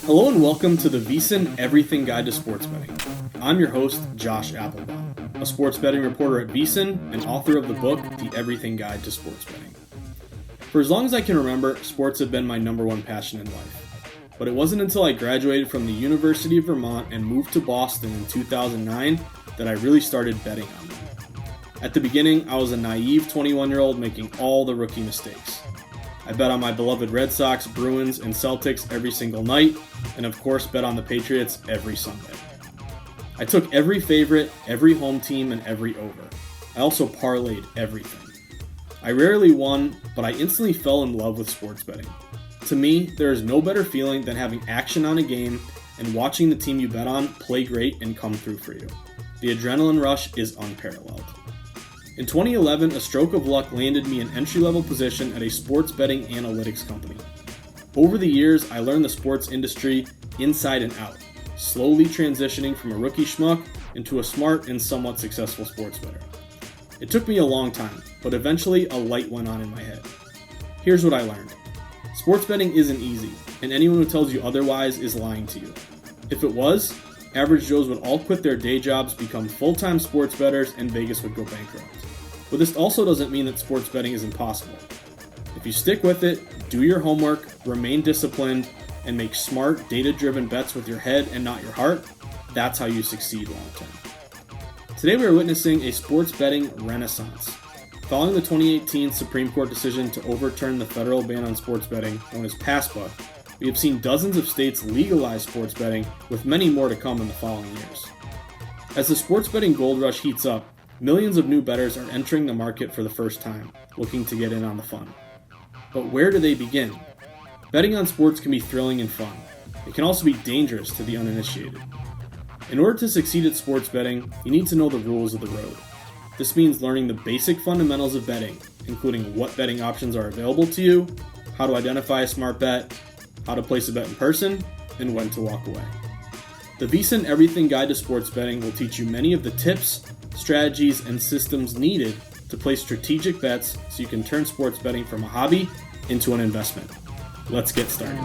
Hello and welcome to the VSiN Everything Guide to Sports Betting. I'm your host, Josh Appelbaum, a sports betting reporter at VSiN and author of the book, The Everything Guide to Sports Betting. For as long as I can remember, sports have been my number one passion in life. But it wasn't until I graduated from the University of Vermont and moved to Boston in 2009 that I really started betting on them. At the beginning, I was a naive 21-year-old making all the rookie mistakes. I bet on my beloved Red Sox, Bruins, and Celtics every single night, and of course bet on the Patriots every Sunday. I took every favorite, every home team, and every over. I also parlayed everything. I rarely won, but I instantly fell in love with sports betting. To me, there is no better feeling than having action on a game and watching the team you bet on play great and come through for you. The adrenaline rush is unparalleled. In 2011, a stroke of luck landed me an entry-level position at a sports betting analytics company. Over the years, I learned the sports industry inside and out, slowly transitioning from a rookie schmuck into a smart and somewhat successful sports bettor. It took me a long time, but eventually a light went on in my head. Here's what I learned. Sports betting isn't easy, and anyone who tells you otherwise is lying to you. If it was, average Joes would all quit their day jobs, become full-time sports bettors, and Vegas would go bankrupt. But this also doesn't mean that sports betting is impossible. If you stick with it, do your homework, remain disciplined, and make smart, data-driven bets with your head and not your heart, that's how you succeed long-term. Today we are witnessing a sports betting renaissance. Following the 2018 Supreme Court decision to overturn the federal ban on sports betting, known as PASPA, we have seen dozens of states legalize sports betting, with many more to come in the following years. As the sports betting gold rush heats up, millions of new bettors are entering the market for the first time, looking to get in on the fun. But where do they begin? Betting on sports can be thrilling and fun. It can also be dangerous to the uninitiated. In order to succeed at sports betting, you need to know the rules of the road. This means learning the basic fundamentals of betting, including what betting options are available to you, how to identify a smart bet, how to place a bet in person, and when to walk away. The VSiN Everything Guide to Sports Betting will teach you many of the tips, strategies, and systems needed to place strategic bets so you can turn sports betting from a hobby into an investment. Let's get started.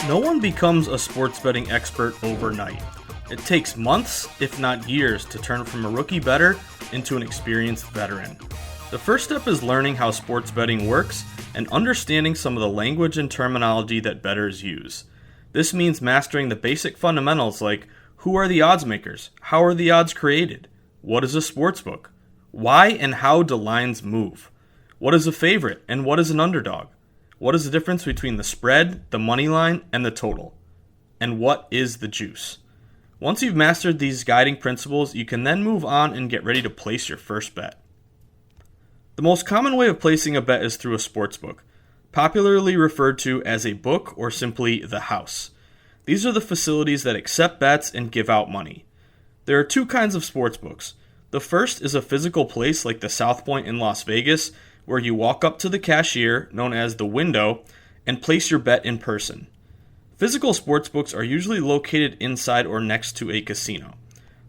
No one becomes a sports betting expert overnight. It takes months, if not years, to turn from a rookie bettor into an experienced veteran. The first step is learning how sports betting works and understanding some of the language and terminology that bettors use. This means mastering the basic fundamentals like who are the odds makers, how are the odds created, what is a sportsbook, why and how do lines move, what is a favorite and what is an underdog, what is the difference between the spread, the money line, and the total, and what is the juice. Once you've mastered these guiding principles, you can then move on and get ready to place your first bet. The most common way of placing a bet is through a sportsbook, popularly referred to as a book or simply the house. These are the facilities that accept bets and give out money. There are two kinds of sportsbooks. The first is a physical place like the South Point in Las Vegas, where you walk up to the cashier, known as the window, and place your bet in person. Physical sportsbooks are usually located inside or next to a casino.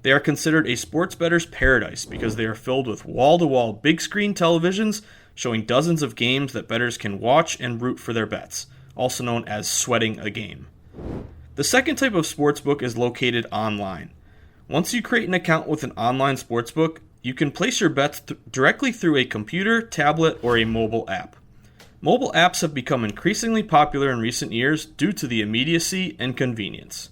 They are considered a sports bettor's paradise because they are filled with wall-to-wall big screen televisions showing dozens of games that bettors can watch and root for their bets, also known as sweating a game. The second type of sportsbook is located online. Once you create an account with an online sportsbook, you can place your bets directly through a computer, tablet, or a mobile app. Mobile apps have become increasingly popular in recent years due to the immediacy and convenience.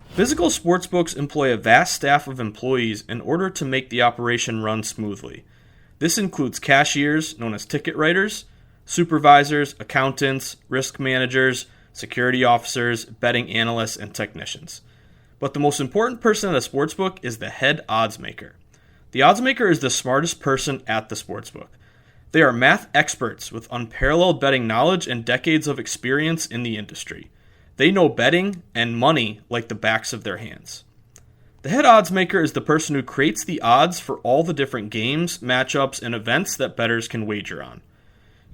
Physical sportsbooks employ a vast staff of employees in order to make the operation run smoothly. This includes cashiers, known as ticket writers, supervisors, accountants, risk managers, security officers, betting analysts, and technicians. But the most important person at a sportsbook is the head odds maker. The odds maker is the smartest person at the sportsbook. They are math experts with unparalleled betting knowledge and decades of experience in the industry. They know betting and money like the backs of their hands. The head odds maker is the person who creates the odds for all the different games, matchups, and events that bettors can wager on.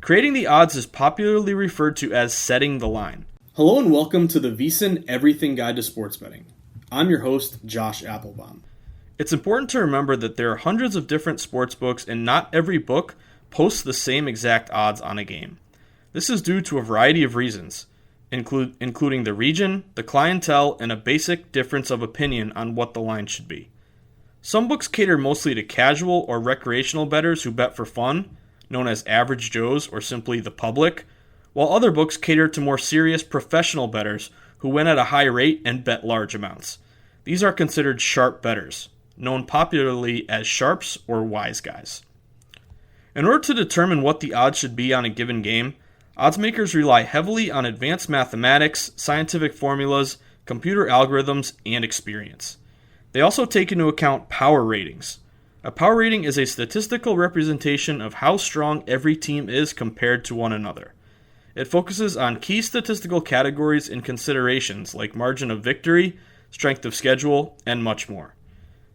Creating the odds is popularly referred to as setting the line. Hello and welcome to the VSiN Everything Guide to Sports Betting. I'm your host, Josh Appelbaum. It's important to remember that there are hundreds of different sportsbooks and not every book posts the same exact odds on a game. This is due to a variety of reasons, including the region, the clientele, and a basic difference of opinion on what the line should be. Some books cater mostly to casual or recreational bettors who bet for fun, known as average Joes or simply the public, while other books cater to more serious professional bettors who win at a high rate and bet large amounts. These are considered sharp bettors, known popularly as sharps or wiseguys. In order to determine what the odds should be on a given game, oddsmakers rely heavily on advanced mathematics, scientific formulas, computer algorithms, and experience. They also take into account power ratings. A power rating is a statistical representation of how strong every team is compared to one another. It focuses on key statistical categories and considerations like margin of victory, strength of schedule, and much more.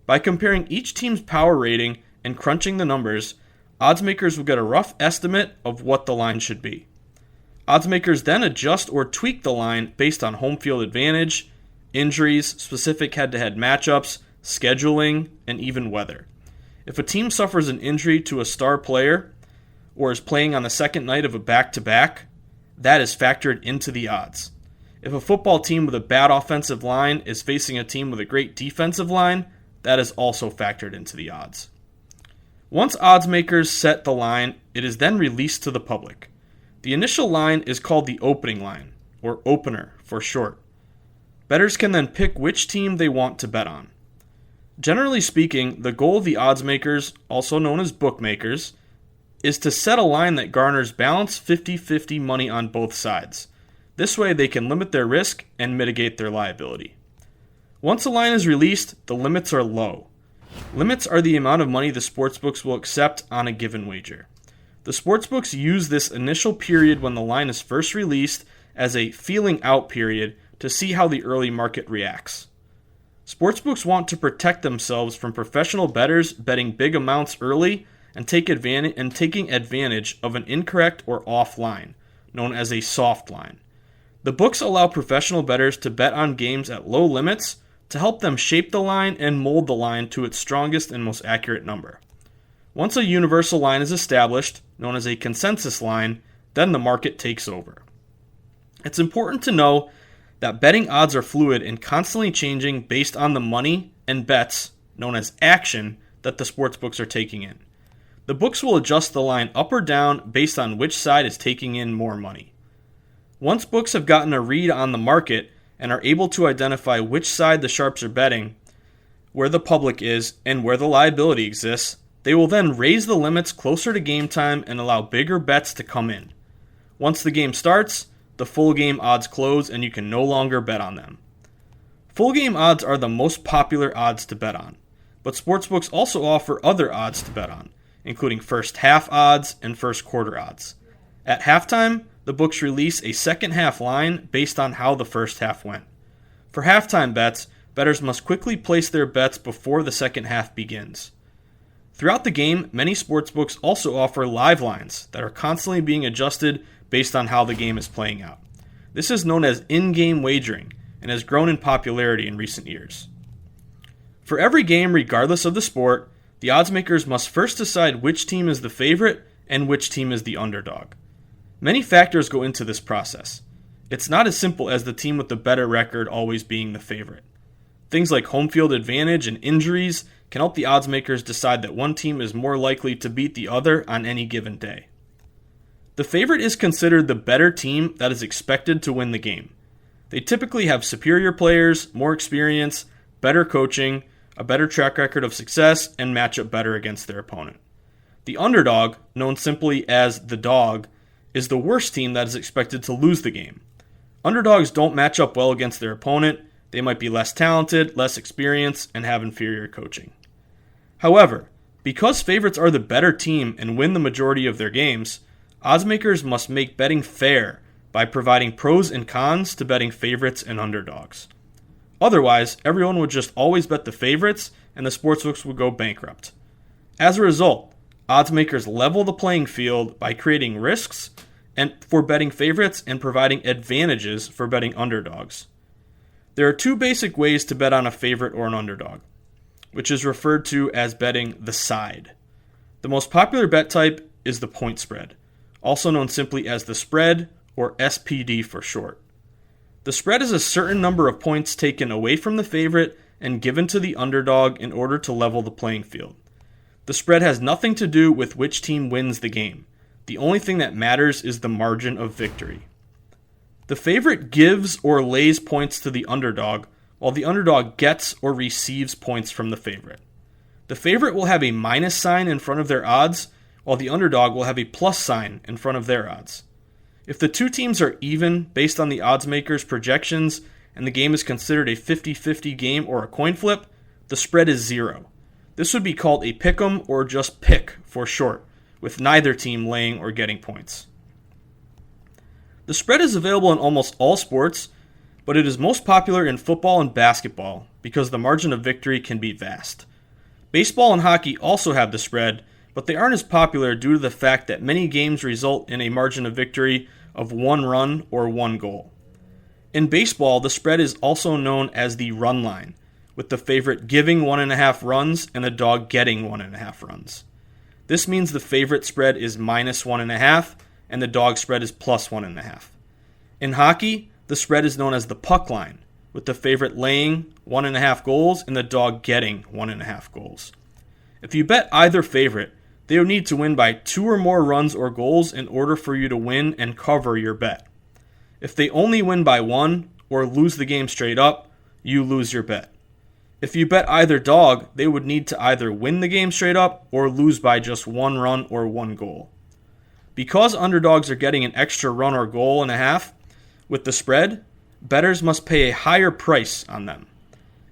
By comparing each team's power rating and crunching the numbers, oddsmakers will get a rough estimate of what the line should be. Oddsmakers then adjust or tweak the line based on home field advantage, injuries, specific head-to-head matchups, scheduling, and even weather. If a team suffers an injury to a star player or is playing on the second night of a back-to-back, that is factored into the odds. If a football team with a bad offensive line is facing a team with a great defensive line, that is also factored into the odds. Once oddsmakers set the line, it is then released to the public. The initial line is called the opening line, or opener for short. Bettors can then pick which team they want to bet on. Generally speaking, the goal of the oddsmakers, also known as bookmakers, is to set a line that garners balanced 50-50 money on both sides. This way they can limit their risk and mitigate their liability. Once a line is released, the limits are low. Limits are the amount of money the sportsbooks will accept on a given wager. The sportsbooks use this initial period when the line is first released as a feeling out period to see how the early market reacts. Sportsbooks want to protect themselves from professional bettors betting big amounts early and taking advantage of an incorrect or off line, known as a soft line. The books allow professional bettors to bet on games at low limits to help them shape the line and mold the line to its strongest and most accurate number. Once a universal line is established, known as a consensus line, then the market takes over. It's important to know that betting odds are fluid and constantly changing based on the money and bets, known as action, that the sportsbooks are taking in. The books will adjust the line up or down based on which side is taking in more money. Once books have gotten a read on the market and are able to identify which side the sharps are betting, where the public is, and where the liability exists, they will then raise the limits closer to game time and allow bigger bets to come in. Once the game starts, the full game odds close and you can no longer bet on them. Full game odds are the most popular odds to bet on, but sportsbooks also offer other odds to bet on, including first half odds and first quarter odds. At halftime, the books release a second half line based on how the first half went. For halftime bets, bettors must quickly place their bets before the second half begins. Throughout the game, many sportsbooks also offer live lines that are constantly being adjusted based on how the game is playing out. This is known as in-game wagering and has grown in popularity in recent years. For every game, regardless of the sport, the oddsmakers must first decide which team is the favorite and which team is the underdog. Many factors go into this process. It's not as simple as the team with the better record always being the favorite. Things like home field advantage and injuries can help the oddsmakers decide that one team is more likely to beat the other on any given day. The favorite is considered the better team that is expected to win the game. They typically have superior players, more experience, better coaching, a better track record of success, and match up better against their opponent. The underdog, known simply as the dog, is the worst team that is expected to lose the game. Underdogs don't match up well against their opponent. They might be less talented, less experienced, and have inferior coaching. However, because favorites are the better team and win the majority of their games, oddsmakers must make betting fair by providing pros and cons to betting favorites and underdogs. Otherwise, everyone would just always bet the favorites and the sportsbooks would go bankrupt. As a result, Oddsmakers level the playing field by creating risks and for betting favorites and providing advantages for betting underdogs. There are two basic ways to bet on a favorite or an underdog, which is referred to as betting the side. The most popular bet type is the point spread, also known simply as the spread or SPD for short. The spread is a certain number of points taken away from the favorite and given to the underdog in order to level the playing field. The spread has nothing to do with which team wins the game. The only thing that matters is the margin of victory. The favorite gives or lays points to the underdog, while the underdog gets or receives points from the favorite. The favorite will have a minus sign in front of their odds, while the underdog will have a plus sign in front of their odds. If the two teams are even based on the oddsmakers' projections and the game is considered a 50-50 game or a coin flip, the spread is 0. This would be called a pick'em or just pick for short, with neither team laying or getting points. The spread is available in almost all sports, but it is most popular in football and basketball because the margin of victory can be vast. Baseball and hockey also have the spread, but they aren't as popular due to the fact that many games result in a margin of victory of 1 run or 1 goal. In baseball, the spread is also known as the run line, with the favorite giving 1.5 runs and the dog getting 1.5 runs. This means the favorite spread is minus 1.5 and the dog spread is plus 1.5. In hockey, the spread is known as the puck line, with the favorite laying 1.5 goals and the dog getting 1.5 goals. If you bet either favorite, they will need to win by 2 or more runs or goals in order for you to win and cover your bet. If they only win by 1 or lose the game straight up, you lose your bet. If you bet either dog, they would need to either win the game straight up or lose by just 1 run or 1 goal. Because underdogs are getting an extra run or goal and a half with the spread, bettors must pay a higher price on them.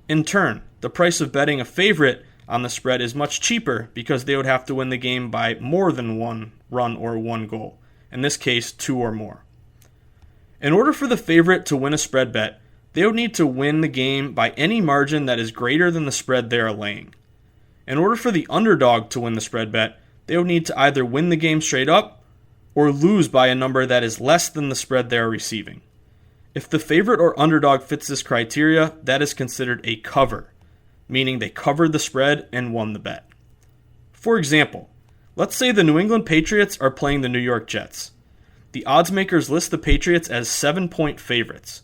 In turn, the price of betting a favorite on the spread is much cheaper because they would have to win the game by more than 1 run or 1 goal, in this case 2 or more. In order for the favorite to win a spread bet, they would need to win the game by any margin that is greater than the spread they are laying. In order for the underdog to win the spread bet, they would need to either win the game straight up or lose by a number that is less than the spread they are receiving. If the favorite or underdog fits this criteria, that is considered a cover, meaning they covered the spread and won the bet. For example, let's say the New England Patriots are playing the New York Jets. The oddsmakers list the Patriots as 7-point favorites.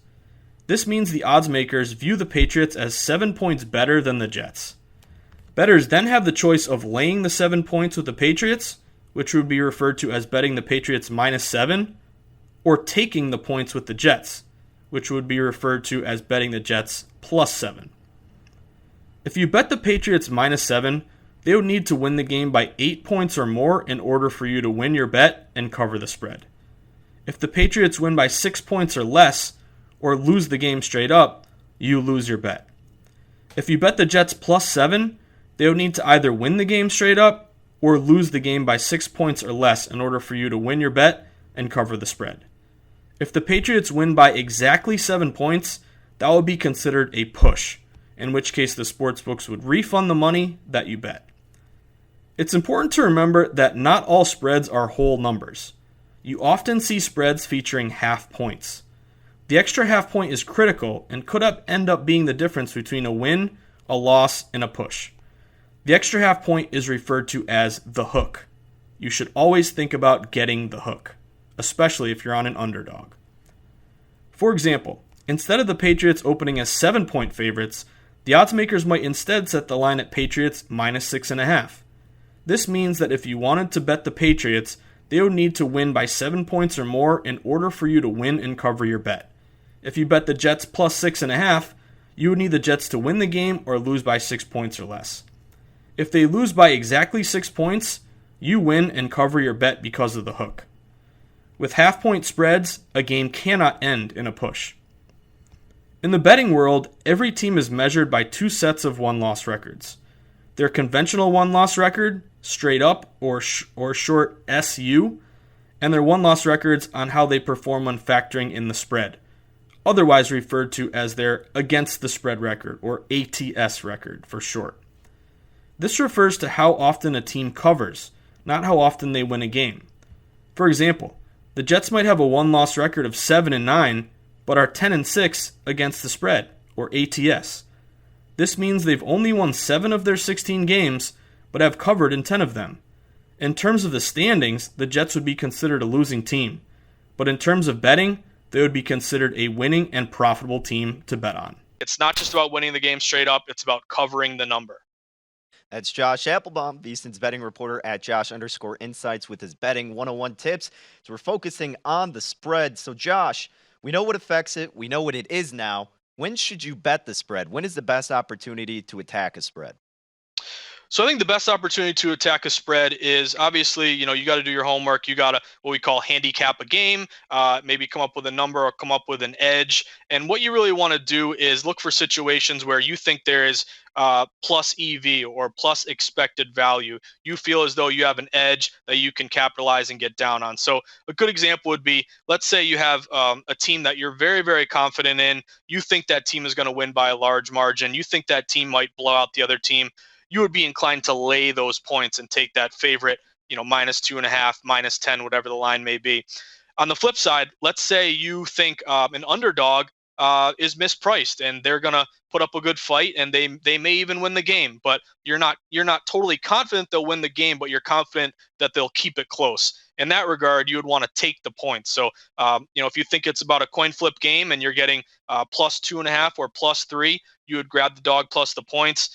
This means the oddsmakers view the Patriots as 7 points better than the Jets. Bettors then have the choice of laying the 7 points with the Patriots, which would be referred to as betting the Patriots minus 7, or taking the points with the Jets, which would be referred to as betting the Jets plus 7. If you bet the Patriots minus 7, they would need to win the game by 8 points or more in order for you to win your bet and cover the spread. If the Patriots win by 6 points or less, or lose the game straight up, you lose your bet. If you bet the Jets plus 7, they would need to either win the game straight up or lose the game by 6 points or less in order for you to win your bet and cover the spread. If the Patriots win by exactly 7 points, that would be considered a push, in which case the sportsbooks would refund the money that you bet. It's important to remember that not all spreads are whole numbers. You often see spreads featuring half points. The extra half point is critical and could end up being the difference between a win, a loss, and a push. The extra half point is referred to as the hook. You should always think about getting the hook, especially if you're on an underdog. For example, instead of the Patriots opening as 7-point favorites, the oddsmakers might instead set the line at Patriots minus 6.5. This means that if you wanted to bet the Patriots, they would need to win by 7 points or more in order for you to win and cover your bet. If you bet the Jets plus 6.5, you would need the Jets to win the game or lose by 6 points or less. If they lose by exactly 6 points, you win and cover your bet because of the hook. With half-point spreads, a game cannot end in a push. In the betting world, every team is measured by 2 sets of won-loss records. Their conventional won-loss record, straight up or short SU, and their won-loss records on how they perform when factoring in the spread, otherwise referred to as their against the spread record, or ATS record for short. This refers to how often a team covers, not how often they win a game. For example, the Jets might have a one-loss record of 7-9, but are 10-6 against the spread, or ATS. This means they've only won 7 of their 16 games, but have covered in 10 of them. In terms of the standings, the Jets would be considered a losing team, but in terms of betting, they would be considered a winning and profitable team to bet on. It's not just about winning the game straight up, it's about covering the number. That's Josh Appelbaum, VSiN's betting reporter at Josh_insights with his betting 101 tips. So we're focusing on the spread. So Josh, we know what affects it. We know what it is now. When should you bet the spread? When is the best opportunity to attack a spread? So I think the best opportunity to attack a spread is obviously, you got to do your homework. You got to what we call handicap a game, maybe come up with a number or come up with an edge. And what you really want to do is look for situations where you think there is plus EV or plus expected value. You feel as though you have an edge that you can capitalize and get down on. So a good example would be, let's say you have a team that you're very, very confident in. You think that team is going to win by a large margin. You think that team might blow out the other team. You would be inclined to lay those points and take that favorite, -2.5, -10, whatever the line may be. On the flip side, let's say you think an underdog is mispriced and they're gonna put up a good fight and they may even win the game, but you're not totally confident they'll win the game, but you're confident that they'll keep it close. In that regard, you would want to take the points. So, if you think it's about a coin flip game and you're getting +2.5 or +3, you would grab the dog plus the points.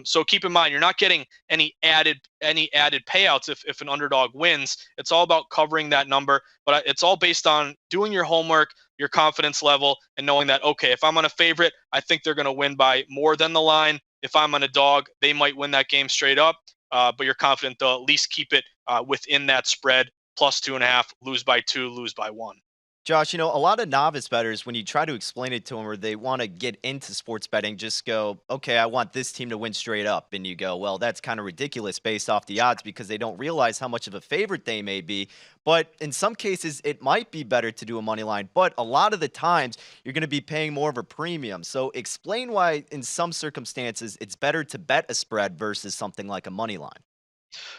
So keep in mind, you're not getting any added payouts if an underdog wins. It's all about covering that number, but it's all based on doing your homework, your confidence level, and knowing that, okay, if I'm on a favorite, I think they're going to win by more than the line. If I'm on a dog, they might win that game straight up, but you're confident they'll at least keep it within that spread, +2.5, lose by 2, lose by 1. Josh, a lot of novice bettors, when you try to explain it to them or they want to get into sports betting, just go, okay, I want this team to win straight up. And you go, well, that's kind of ridiculous based off the odds because they don't realize how much of a favorite they may be. But in some cases, it might be better to do a money line. But a lot of the times, you're going to be paying more of a premium. So explain why, in some circumstances, it's better to bet a spread versus something like a money line.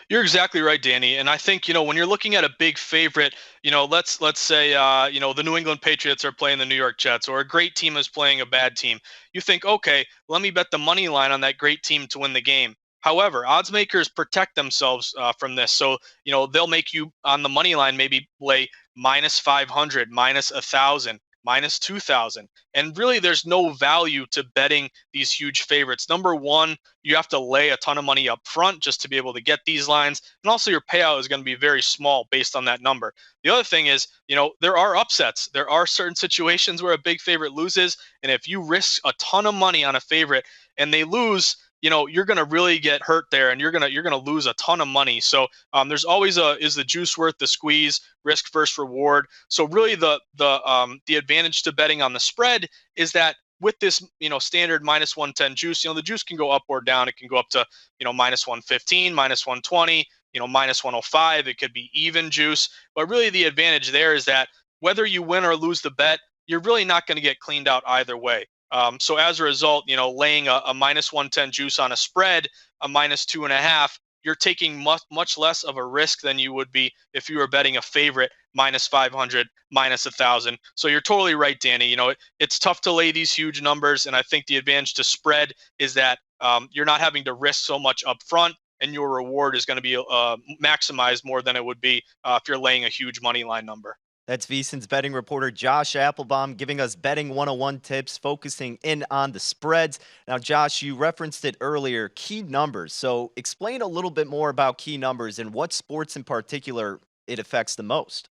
You're exactly right, Danny. And I think, when you're looking at a big favorite, let's say, the New England Patriots are playing the New York Jets, or a great team is playing a bad team. You think, okay, let me bet the money line on that great team to win the game. However, odds makers protect themselves from this. So, they'll make you on the money line maybe lay -500, -1,000. -2,000. And really, there's no value to betting these huge favorites. Number one, you have to lay a ton of money up front just to be able to get these lines. And also, your payout is going to be very small based on that number. The other thing is, there are upsets. There are certain situations where a big favorite loses. And if you risk a ton of money on a favorite and they lose, you're going to really get hurt there, and you're going to lose a ton of money. So there's always is the juice worth the squeeze, risk first reward. So really the advantage to betting on the spread is that with this, standard -110 juice, the juice can go up or down. It can go up to, -115, -120, -105. It could be even juice. But really the advantage there is that whether you win or lose the bet, you're really not going to get cleaned out either way. So as a result, laying a -110 juice on a spread, a -2.5, you're taking much less of a risk than you would be if you were betting a favorite -500, -1,000. So you're totally right, Danny. It's tough to lay these huge numbers, and I think the advantage to spread is that you're not having to risk so much up front, and your reward is going to be maximized more than it would be if you're laying a huge money line number. That's VSiN's betting reporter Josh Appelbaum giving us betting 101 tips, focusing in on the spreads. Now, Josh, you referenced it earlier, key numbers. So explain a little bit more about key numbers and what sports in particular it affects the most.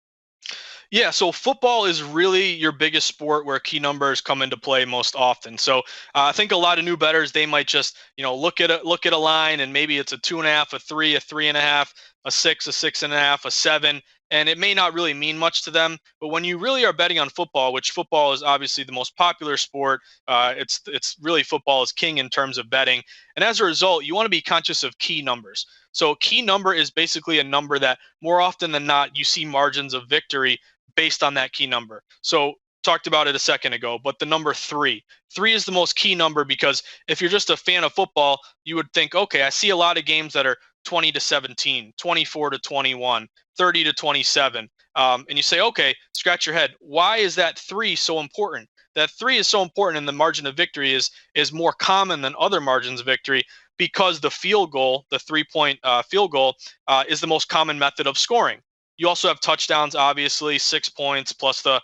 Yeah, so football is really your biggest sport where key numbers come into play most often. So I think a lot of new bettors, they might just look at a line and maybe it's a 2.5, a 3, a 3.5, a 6, a 6.5, a 7. And it may not really mean much to them, but when you really are betting on football, which football is obviously the most popular sport, it's really football is king in terms of betting. And as a result, you want to be conscious of key numbers. So a key number is basically a number that more often than not, you see margins of victory based on that key number. So talked about it a second ago, but the number 3. 3 is the most key number because if you're just a fan of football, you would think, okay, I see a lot of games that are 20-17, 24-21, 30-27. And you say, okay, scratch your head. Why is that 3 so important? That 3 is so important, and the margin of victory is more common than other margins of victory because the field goal, the 3-point field goal, is the most common method of scoring. You also have touchdowns, obviously, 6 points plus the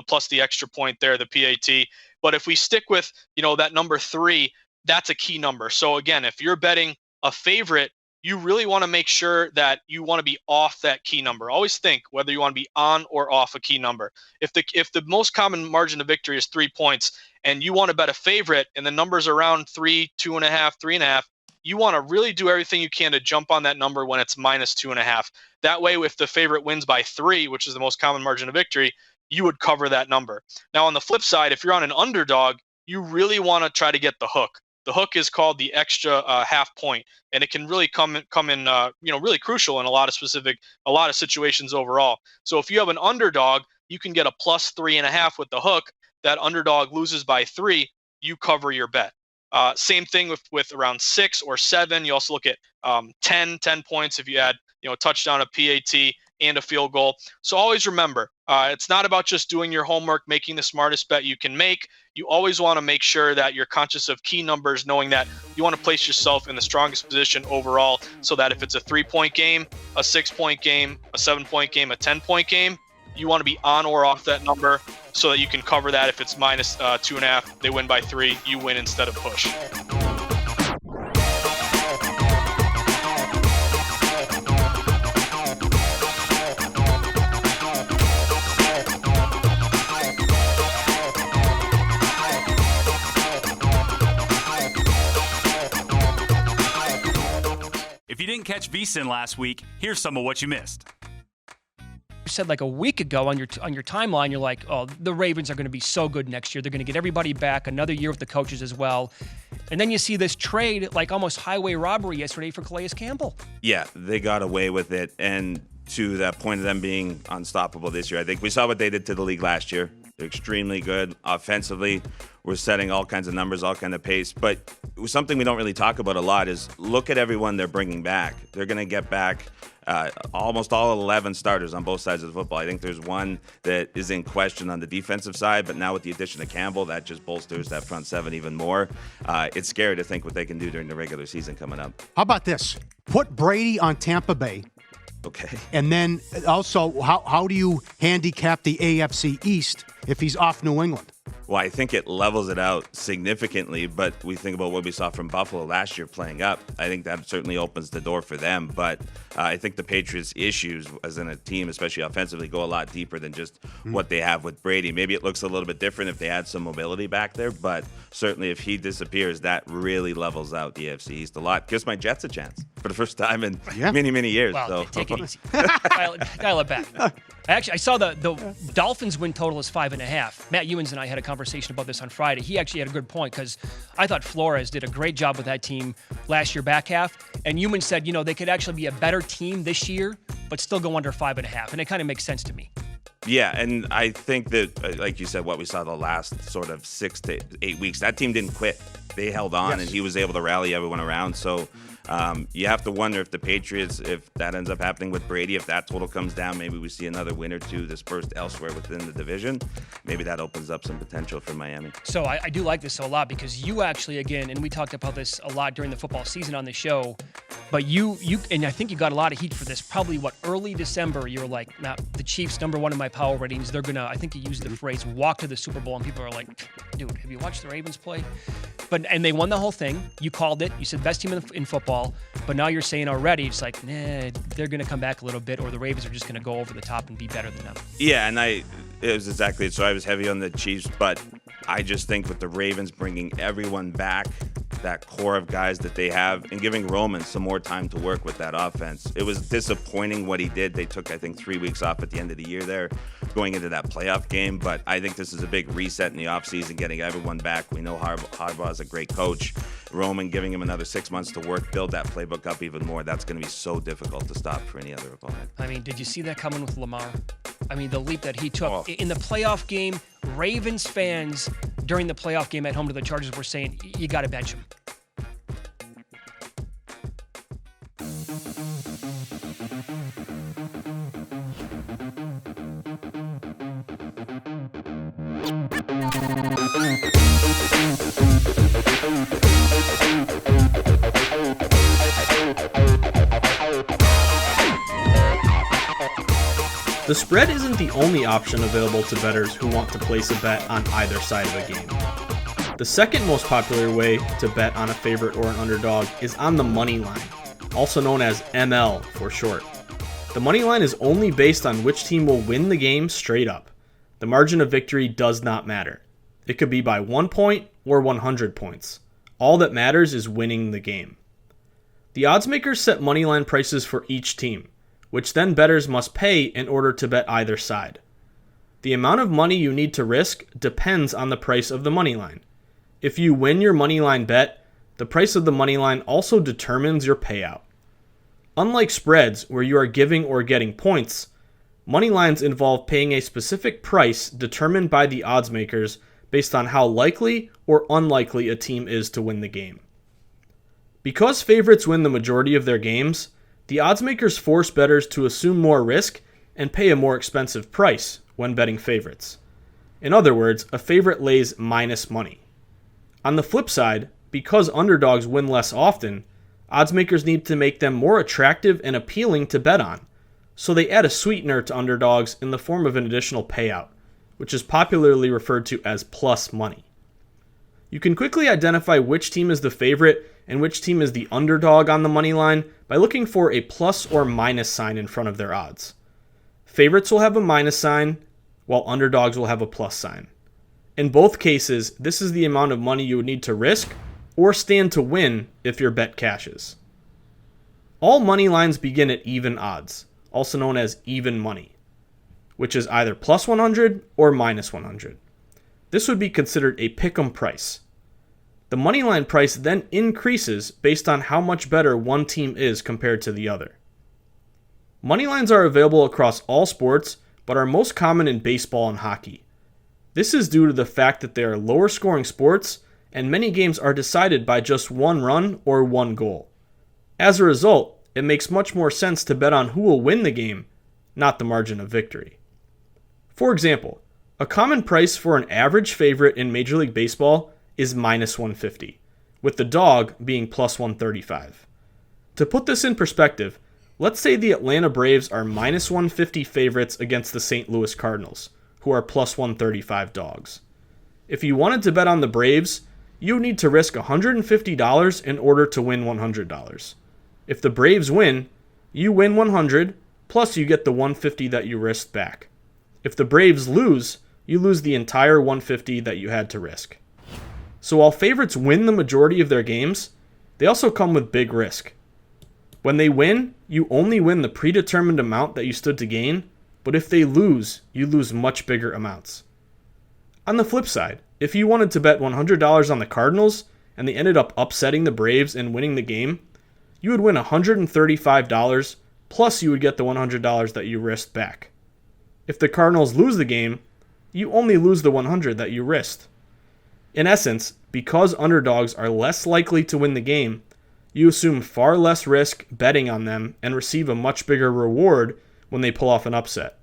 plus the extra point there, the PAT. But if we stick with that number 3, that's a key number. So again, if you're betting a favorite, you really want to make sure that you want to be off that key number. Always think whether you want to be on or off a key number. If the most common margin of victory is 3 points and you want to bet a favorite and the number's around 3, 2.5, 3.5, you want to really do everything you can to jump on that number when it's minus 2.5. That way, if the favorite wins by 3, which is the most common margin of victory, you would cover that number. Now, on the flip side, if you're on an underdog, you really want to try to get the hook. The hook is called the extra half point, and it can really come in really crucial in a lot of situations overall. So if you have an underdog, you can get a plus 3.5 with the hook. That underdog loses by 3, you cover your bet. Same thing with around 6 or 7. You also look at 10 points if you add a touchdown, a PAT, and a field goal. So always remember, it's not about just doing your homework, making the smartest bet you can make. You always want to make sure that you're conscious of key numbers, knowing that you want to place yourself in the strongest position overall so that if it's a 3-point game, a 6-point game, a 7-point game, a 10-point game, you want to be on or off that number so that you can cover that. If it's minus 2.5, they win by 3, you win instead of push. If you didn't catch VSiN last week, here's some of what you missed. You said like a week ago on your timeline, you're like, oh, the Ravens are going to be so good next year. They're going to get everybody back, another year with the coaches as well. And then you see this trade, like almost highway robbery yesterday for Calais Campbell. Yeah, they got away with it. And to that point of them being unstoppable this year, I think we saw what they did to the league last year. They're extremely good offensively. We're setting all kinds of numbers, all kind of pace. But something we don't really talk about a lot is look at everyone they're bringing back. They're going to get back almost all 11 starters on both sides of the football. I think there's one that is in question on the defensive side, but now with the addition of Campbell, that just bolsters that front seven even more. It's scary to think what they can do during the regular season coming up. How about this? Put Brady on Tampa Bay. Okay. And then also, how do you handicap the AFC East if he's off New England? Well, I think it levels it out significantly, but we think about what we saw from Buffalo last year playing up. I think that certainly opens the door for them, but I think the Patriots' issues as in a team, especially offensively, go a lot deeper than just what they have with Brady. Maybe it looks a little bit different if they add some mobility back there, but certainly if he disappears, that really levels out the AFC East a lot. Gives my Jets a chance for the first time in many, many years. Well, so. take it easy. Dial it back. I saw the Dolphins win total is 5.5. Matt Ewins and I had a conversation about this on Friday. He actually had a good point because I thought Flores did a great job with that team last year back half. And Ewins said, they could actually be a better team this year, but still go under 5.5. And it kind of makes sense to me. Yeah, and I think that, like you said, what we saw the last sort of 6 to 8 weeks, that team didn't quit. They held on, and he was able to rally everyone around. So you have to wonder if the Patriots, if that ends up happening with Brady, if that total comes down, maybe we see another win or two dispersed elsewhere within the division. Maybe that opens up some potential for Miami. So I do like this a lot because you actually, again, and we talked about this a lot during the football season on the show, but you and I think you got a lot of heat for this. Probably, early December, you were like, nah, the Chiefs, number 1 in my power ratings, they're going to, I think you used the phrase, walk to the Super Bowl, and people are like, dude, have you watched the Ravens play? And they won the whole thing. You called it. You said best team in football. But now you're saying already, it's like, nah, they're going to come back a little bit, or the Ravens are just going to go over the top and be better than them. Yeah, and it was exactly it. So I was heavy on the Chiefs, but I just think with the Ravens bringing everyone back, that core of guys that they have, and giving Roman some more time to work with that offense. It was disappointing what he did. They took, I think, 3 weeks off at the end of the year there going into that playoff game, but I think this is a big reset in the offseason, getting everyone back. We know Harbaugh is a great coach. Roman giving him another 6 months to work, build that playbook up even more. That's going to be so difficult to stop for any other opponent. I mean, did you see that coming with Lamar? I mean, the leap that he took in the playoff game. Ravens fans during the playoff game at home to the Chargers were saying, you got to bench him. The spread isn't the only option available to bettors who want to place a bet on either side of a game. The second most popular way to bet on a favorite or an underdog is on the money line, also known as ML for short. The money line is only based on which team will win the game straight up. The margin of victory does not matter. It could be by 1 point or 100 points. All that matters is winning the game. The oddsmakers set moneyline prices for each team, which then bettors must pay in order to bet either side. The amount of money you need to risk depends on the price of the money line. If you win your money line bet, the price of the money line also determines your payout. Unlike spreads, where you are giving or getting points, money lines involve paying a specific price determined by the odds makers based on how likely or unlikely a team is to win the game. Because favorites win the majority of their games, the odds makers force bettors to assume more risk and pay a more expensive price when betting favorites. In other words, a favorite lays minus money. On the flip side, because underdogs win less often, odds makers need to make them more attractive and appealing to bet on, so they add a sweetener to underdogs in the form of an additional payout, which is popularly referred to as plus money. You can quickly identify which team is the favorite and which team is the underdog on the money line by looking for a plus or minus sign in front of their odds. Favorites will have a minus sign, while underdogs will have a plus sign. In both cases, this is the amount of money you would need to risk or stand to win if your bet cashes. All money lines begin at even odds, also known as even money, which is either plus 100 or minus 100. This would be considered a pick'em price. The moneyline price then increases based on how much better one team is compared to the other. Moneylines are available across all sports, but are most common in baseball and hockey. This is due to the fact that they are lower scoring sports, and many games are decided by just one run or one goal. As a result, it makes much more sense to bet on who will win the game, not the margin of victory. For example, a common price for an average favorite in Major League Baseball is minus 150, with the dog being plus 135. To put this in perspective, let's say the Atlanta Braves are minus 150 favorites against the St. Louis Cardinals, who are plus 135 dogs. If you wanted to bet on the Braves, you need to risk $150 in order to win $100. If the Braves win, you win $100, plus you get the $150 that you risked back. If the Braves lose, you lose the entire $150 that you had to risk. So while favorites win the majority of their games, they also come with big risk. When they win, you only win the predetermined amount that you stood to gain, but if they lose, you lose much bigger amounts. On the flip side, if you wanted to bet $100 on the Cardinals and they ended up upsetting the Braves and winning the game, you would win $135, plus you would get the $100 that you risked back. If the Cardinals lose the game, you only lose the $100 that you risked. In essence, because underdogs are less likely to win the game, you assume far less risk betting on them and receive a much bigger reward when they pull off an upset.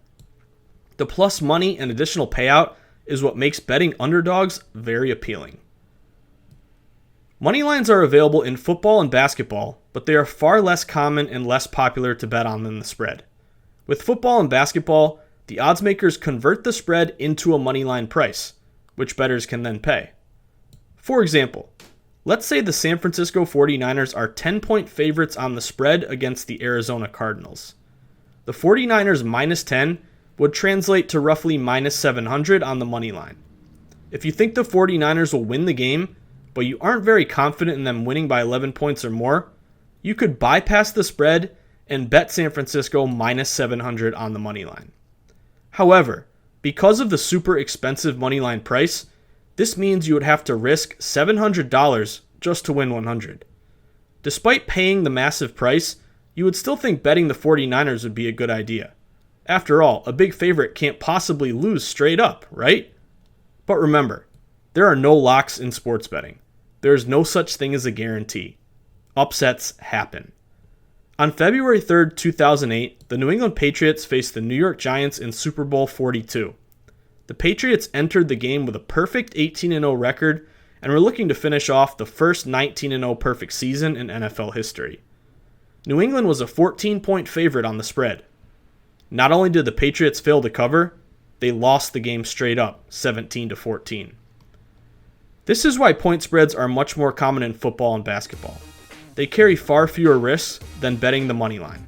The plus money and additional payout is what makes betting underdogs very appealing. Money lines are available in football and basketball, but they are far less common and less popular to bet on than the spread. With football and basketball, the odds makers convert the spread into a moneyline price, which bettors can then pay. For example, let's say the San Francisco 49ers are 10-point favorites on the spread against the Arizona Cardinals. The 49ers minus 10 would translate to roughly minus 700 on the money line. If you think the 49ers will win the game, but you aren't very confident in them winning by 11 points or more, you could bypass the spread and bet San Francisco minus 700 on the money line. However, because of the super expensive money line price, this means you would have to risk $700 just to win 100. Despite paying the massive price, you would still think betting the 49ers would be a good idea. After all, a big favorite can't possibly lose straight up, right? But remember, there are no locks in sports betting. There is no such thing as a guarantee. Upsets happen. On February 3rd, 2008, the New England Patriots faced the New York Giants in Super Bowl 42. The Patriots entered the game with a perfect 18-0 record and were looking to finish off the first 19-0 perfect season in NFL history. New England was a 14-point favorite on the spread. Not only did the Patriots fail to cover, they lost the game straight up, 17-14. This is why point spreads are much more common in football and basketball. They carry far fewer risks than betting the money line.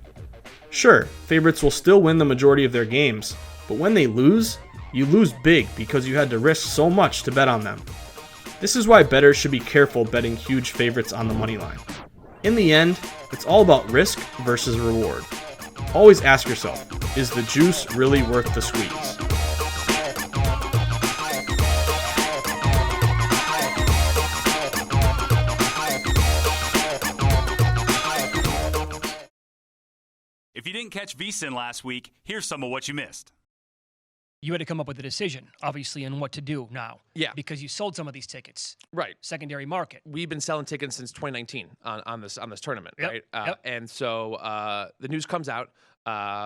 Sure, favorites will still win the majority of their games, but when they lose, you lose big because you had to risk so much to bet on them. This is why bettors should be careful betting huge favorites on the money line. In the end, it's all about risk versus reward. Always ask yourself, is the juice really worth the squeeze? If you didn't catch VSiN last week, here's some of what you missed. You had to come up with a decision, obviously, on what to do now. Yeah. Because you sold some of these tickets. Right. Secondary market. We've been selling tickets since 2019 on this tournament, Yep, right? yep. And so the news comes out.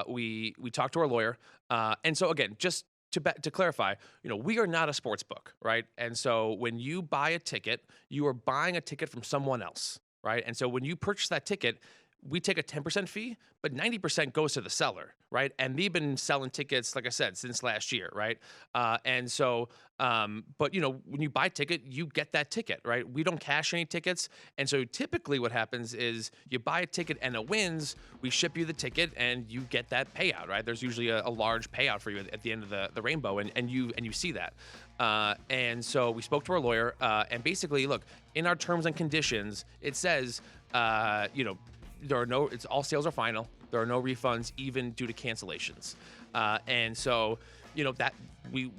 We talked to our lawyer, and so again, just to clarify, we are not a sports book, right? And so when you buy a ticket, you are buying a ticket from someone else, right? And so when you purchase that ticket, we take a 10% fee, but 90% goes to the seller, right? And they've been selling tickets, like I said, since last year, right? And so, but when you buy a ticket, you get that ticket, right? We don't cash any tickets. And so typically what happens is you buy a ticket and it wins, we ship you the ticket and you get that payout, right? There's usually a large payout for you at the end of the rainbow, and you see that. And so we spoke to our lawyer, and basically, look, in our terms and conditions, it says, it's all sales are final. There are no refunds, even due to cancellations. And so, that we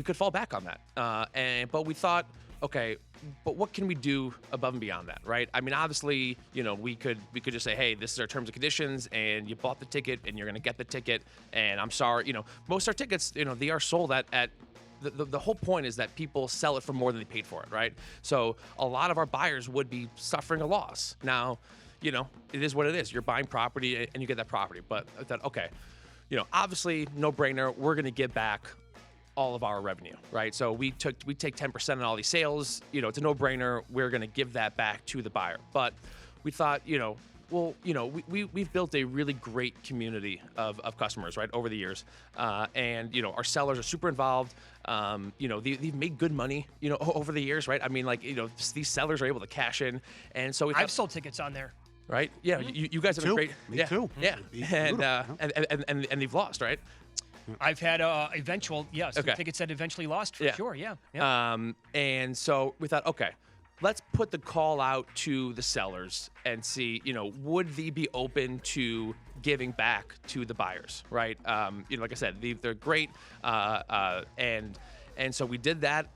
could fall back on that. But we thought, okay, but what can we do above and beyond that, right? I mean, obviously, we could just say, hey, this is our terms and conditions, and you bought the ticket, and you're going to get the ticket, and I'm sorry, most of our tickets, they are sold at the whole point is that people sell it for more than they paid for it, right? So a lot of our buyers would be suffering a loss. Now, it is what it is. You're buying property and you get that property. But I thought, okay, obviously, no brainer. We're going to give back all of our revenue, right? So we take 10% on all these sales. It's a no brainer. We're going to give that back to the buyer. But we thought, we've built a really great community of customers, right, over the years. And, our sellers are super involved. They've made good money, over the years, right? I mean, these sellers are able to cash in. And so I've sold tickets on there. Right? Yeah, you guys have been great. Me too. Yeah, and they've lost, right? I've had some tickets that eventually lost for sure. Yeah. And so we thought, okay, let's put the call out to the sellers and see, would they be open to giving back to the buyers, right? Like I said, they're great, and so we did that.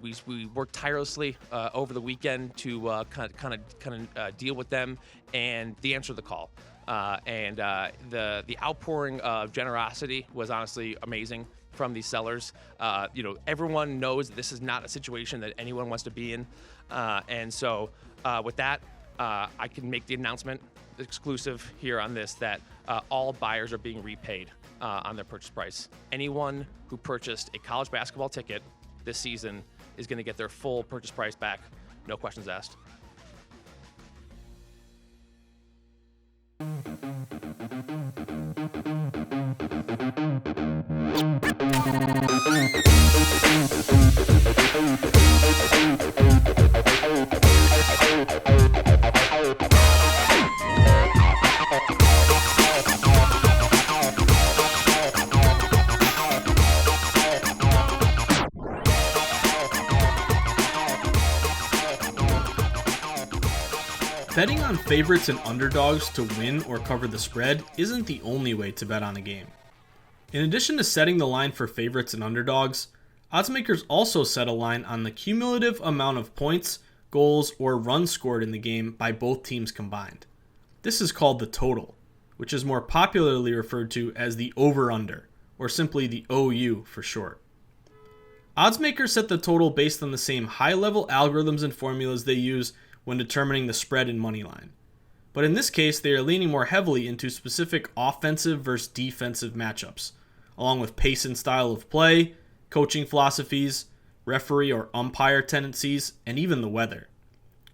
We worked tirelessly over the weekend to kind of deal with them, and they answered the call. And the outpouring of generosity was honestly amazing from these sellers. Everyone knows this is not a situation that anyone wants to be in, and so with that, I can make the announcement exclusive here on this that all buyers are being repaid on their purchase price. Anyone who purchased a college basketball ticket this season is going to get their full purchase price back, no questions asked. Betting on favorites and underdogs to win or cover the spread isn't the only way to bet on a game. In addition to setting the line for favorites and underdogs, oddsmakers also set a line on the cumulative amount of points, goals, or runs scored in the game by both teams combined. This is called the total, which is more popularly referred to as the over-under, or simply the OU for short. Oddsmakers set the total based on the same high-level algorithms and formulas they use when determining the spread and money line. But in this case, they are leaning more heavily into specific offensive versus defensive matchups, along with pace and style of play, coaching philosophies, referee or umpire tendencies, and even the weather.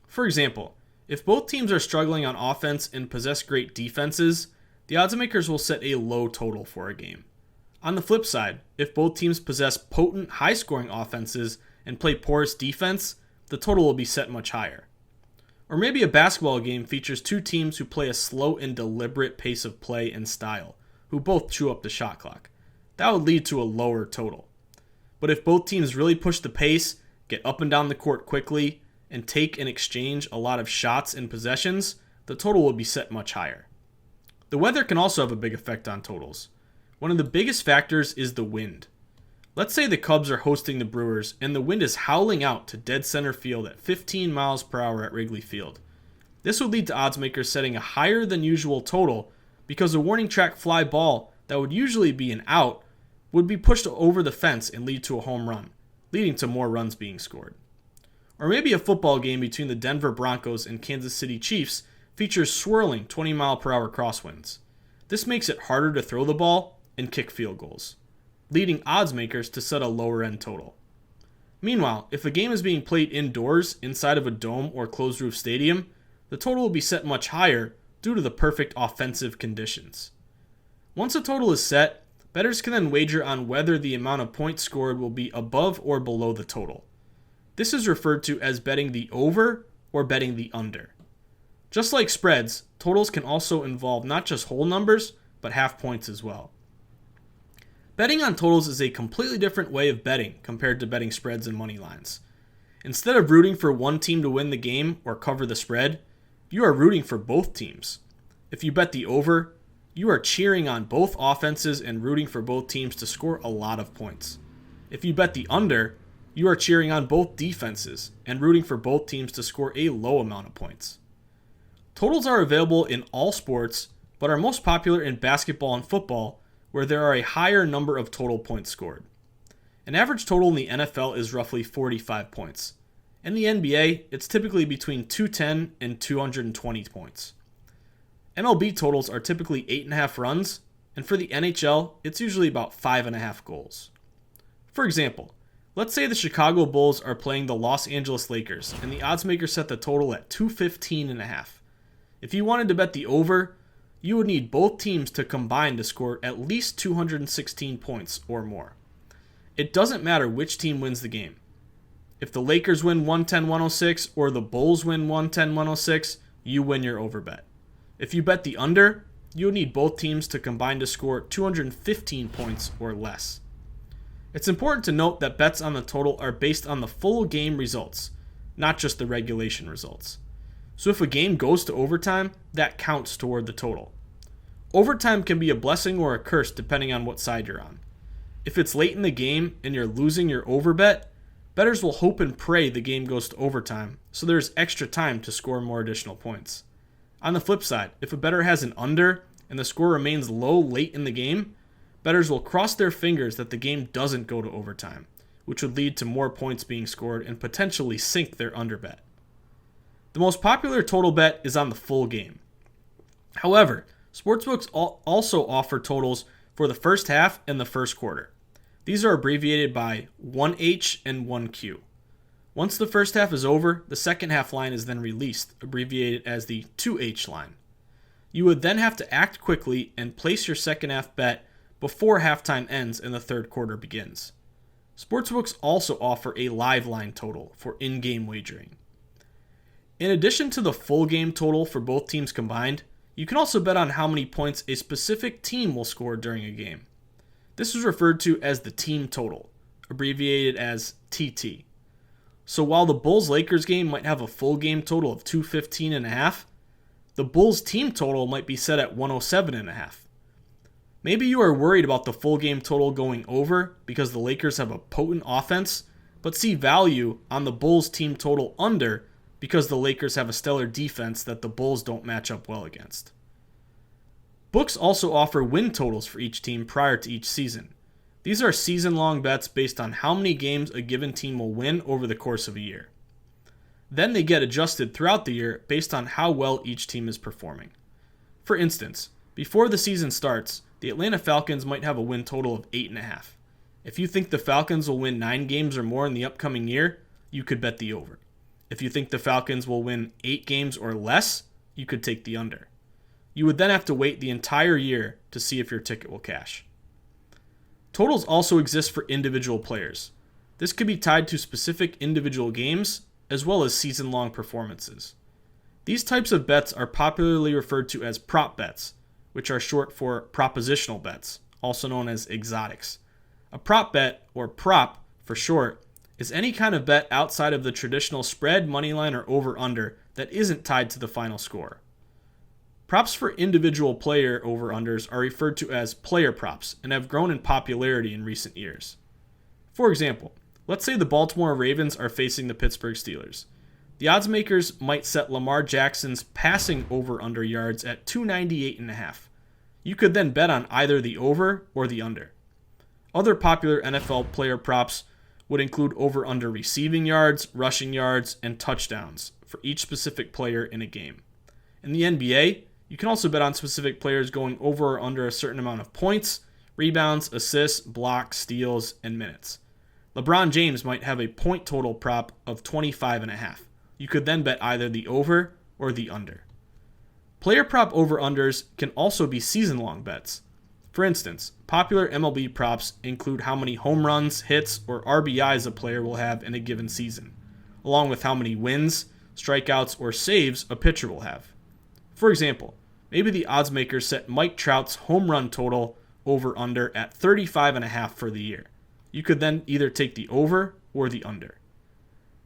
For example, if both teams are struggling on offense and possess great defenses, the oddsmakers will set a low total for a game. On the flip side, if both teams possess potent, high-scoring offenses and play porous defense, the total will be set much higher. Or maybe a basketball game features two teams who play a slow and deliberate pace of play and style, who both chew up the shot clock. That would lead to a lower total. But if both teams really push the pace, get up and down the court quickly, and take and exchange a lot of shots and possessions, the total will be set much higher. The weather can also have a big effect on totals. One of the biggest factors is the wind. Let's say the Cubs are hosting the Brewers and the wind is howling out to dead center field at 15 miles per hour at Wrigley Field. This would lead to oddsmakers setting a higher than usual total because a warning track fly ball that would usually be an out would be pushed over the fence and lead to a home run, leading to more runs being scored. Or maybe a football game between the Denver Broncos and Kansas City Chiefs features swirling 20 mile per hour crosswinds. This makes it harder to throw the ball and kick field goals, leading oddsmakers to set a lower end total. Meanwhile, if a game is being played indoors inside of a dome or closed roof stadium, the total will be set much higher due to the perfect offensive conditions. Once a total is set, bettors can then wager on whether the amount of points scored will be above or below the total. This is referred to as betting the over or betting the under. Just like spreads, totals can also involve not just whole numbers, but half points as well. Betting on totals is a completely different way of betting compared to betting spreads and money lines. Instead of rooting for one team to win the game or cover the spread, you are rooting for both teams. If you bet the over, you are cheering on both offenses and rooting for both teams to score a lot of points. If you bet the under, you are cheering on both defenses and rooting for both teams to score a low amount of points. Totals are available in all sports, but are most popular in basketball and football, where there are a higher number of total points scored. An average total in the NFL is roughly 45 points. In the NBA, it's typically between 210 and 220 points. MLB totals are typically 8.5 runs, and for the NHL, it's usually about 5.5 goals. For example, let's say the Chicago Bulls are playing the Los Angeles Lakers, and the oddsmaker set the total at 215.5. If you wanted to bet the over, you would need both teams to combine to score at least 216 points or more. It doesn't matter which team wins the game. If the Lakers win 110-106 or the Bulls win 110-106, you win your over bet. If you bet the under, you would need both teams to combine to score 215 points or less. It's important to note that bets on the total are based on the full game results, not just the regulation results. So if a game goes to overtime, that counts toward the total. Overtime can be a blessing or a curse depending on what side you're on. If it's late in the game and you're losing your over bet, bettors will hope and pray the game goes to overtime so there's extra time to score more additional points. On the flip side, if a bettor has an under and the score remains low late in the game, bettors will cross their fingers that the game doesn't go to overtime, which would lead to more points being scored and potentially sink their under bet. The most popular total bet is on the full game. However, sportsbooks also offer totals for the first half and the first quarter. These are abbreviated by 1H and 1Q. Once the first half is over, the second half line is then released, abbreviated as the 2H line. You would then have to act quickly and place your second half bet before halftime ends and the third quarter begins. Sportsbooks also offer a live line total for in-game wagering. In addition to the full game total for both teams combined, you can also bet on how many points a specific team will score during a game. This is referred to as the team total, abbreviated as TT. So while the Bulls-Lakers game might have a full game total of 215.5, the Bulls team total might be set at 107.5. Maybe you are worried about the full game total going over because the Lakers have a potent offense, but see value on the Bulls team total under because the Lakers have a stellar defense that the Bulls don't match up well against. Books also offer win totals for each team prior to each season. These are season-long bets based on how many games a given team will win over the course of a year. Then they get adjusted throughout the year based on how well each team is performing. For instance, before the season starts, the Atlanta Falcons might have a win total of 8.5. If you think the Falcons will win 9 games or more in the upcoming year, you could bet the over. If you think the Falcons will win 8 games or less, you could take the under. You would then have to wait the entire year to see if your ticket will cash. Totals also exist for individual players. This could be tied to specific individual games as well as season-long performances. These types of bets are popularly referred to as prop bets, which are short for propositional bets, also known as exotics. A prop bet, or prop for short, is any kind of bet outside of the traditional spread, moneyline, or over-under that isn't tied to the final score. Props for individual player over-unders are referred to as player props and have grown in popularity in recent years. For example, let's say the Baltimore Ravens are facing the Pittsburgh Steelers. The oddsmakers might set Lamar Jackson's passing over-under yards at 298.5. You could then bet on either the over or the under. Other popular NFL player props would include over-under receiving yards, rushing yards, and touchdowns for each specific player in a game. In the NBA, you can also bet on specific players going over or under a certain amount of points, rebounds, assists, blocks, steals, and minutes. LeBron James might have a point total prop of 25.5. You could then bet either the over or the under. Player prop over-unders can also be season-long bets. For instance, popular MLB props include how many home runs, hits, or RBIs a player will have in a given season, along with how many wins, strikeouts, or saves a pitcher will have. For example, maybe the oddsmakers set Mike Trout's home run total over-under at 35.5 for the year. You could then either take the over or the under.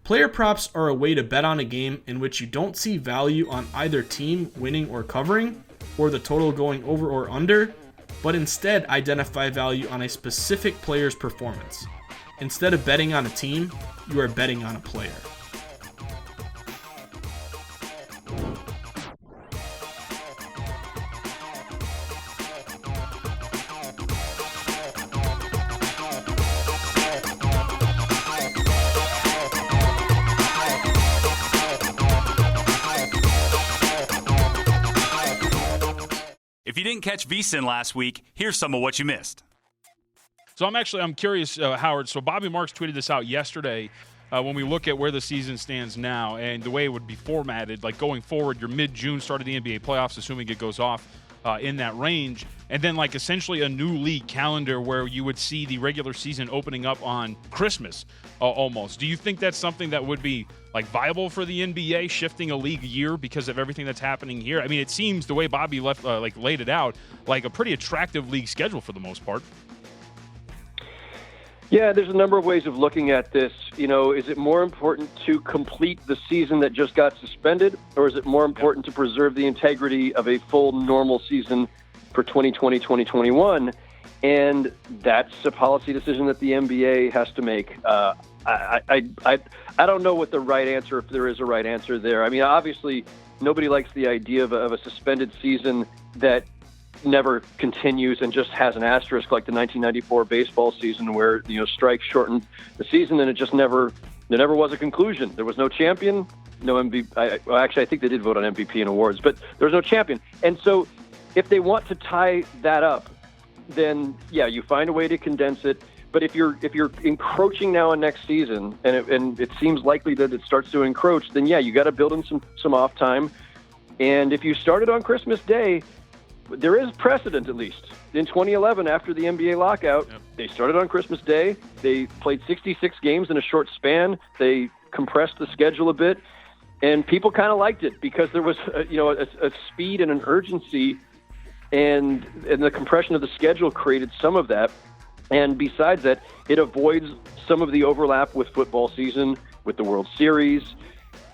Player props are a way to bet on a game in which you don't see value on either team winning or covering, or the total going over or under, but instead identify value on a specific player's performance. Instead of betting on a team, you are betting on a player. If you didn't catch VSiN last week, here's some of what you missed. So I'm curious, Howard. So Bobby Marks tweeted this out yesterday. When we look at where the season stands now and the way it would be formatted, like going forward, you're mid-June, start of the NBA playoffs, assuming it goes off in that range, and then like essentially a new league calendar where you would see the regular season opening up on Christmas almost. Do you think that's something that would be like viable for the NBA, shifting a league year because of everything that's happening here? I mean, it seems the way Bobby laid it out, like a pretty attractive league schedule for the most part. Yeah, there's a number of ways of looking at this. You know, is it more important to complete the season that just got suspended, or is it more important to preserve the integrity of a full normal season for 2020, 2021? And that's a policy decision that the NBA has to make. I don't know what the right answer, if there is a right answer there. I mean, obviously, nobody likes the idea of a suspended season that never continues and just has an asterisk like the 1994 baseball season where, you know, strikes shortened the season and there never was a conclusion. There was no champion, no MVP. Actually, I think they did vote on MVP and awards, but there was no champion. And so if they want to tie that up, then yeah, you find a way to condense it. But if you're encroaching now on next season and it seems likely that it starts to encroach, then yeah, you got to build in some off time. And if you started on Christmas Day, there is precedent, at least. In 2011, after the NBA lockout, They started on Christmas Day. They played 66 games in a short span. They compressed the schedule a bit, and people kind of liked it because there was, a speed and an urgency, and the compression of the schedule created some of that. And besides that, it avoids some of the overlap with football season, with the World Series,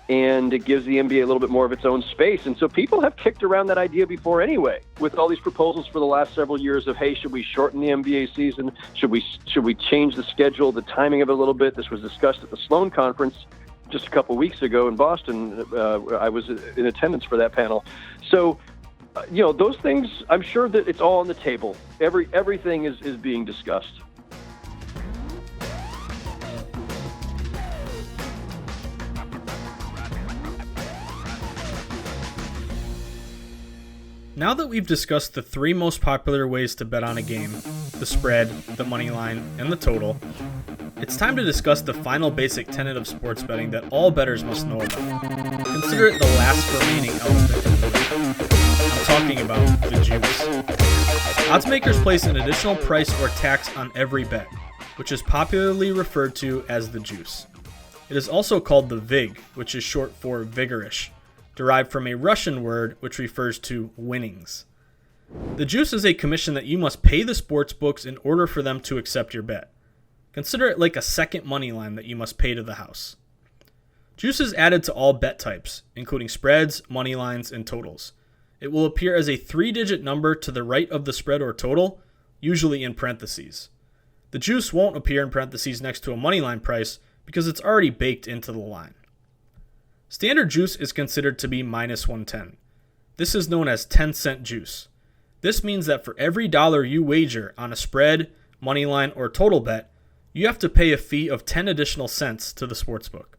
and it gives the NBA a little bit more of its own space. And so people have kicked around that idea before anyway, with all these proposals for the last several years of, hey, should we shorten the NBA season? Should we change the schedule, the timing of it a little bit? This was discussed at the Sloan Conference just a couple weeks ago in Boston. I was in attendance for that panel. So, those things, I'm sure that it's all on the table. Everything is being discussed. Now that we've discussed the three most popular ways to bet on a game, the spread, the money line, and the total, it's time to discuss the final basic tenet of sports betting that all bettors must know about. Consider it the last remaining element in the bet. I'm talking about the juice. Oddsmakers place an additional price or tax on every bet, which is popularly referred to as the juice. It is also called the vig, which is short for vigorish, derived from a Russian word which refers to winnings. The juice is a commission that you must pay the sports books in order for them to accept your bet. Consider it like a second money line that you must pay to the house. Juice is added to all bet types, including spreads, money lines, and totals. It will appear as a 3-digit number to the right of the spread or total, usually in parentheses. The juice won't appear in parentheses next to a money line price because it's already baked into the line. Standard juice is considered to be minus 110. This is known as 10-cent juice. This means that for every dollar you wager on a spread, money line, or total bet, you have to pay a fee of 10 additional cents to the sportsbook.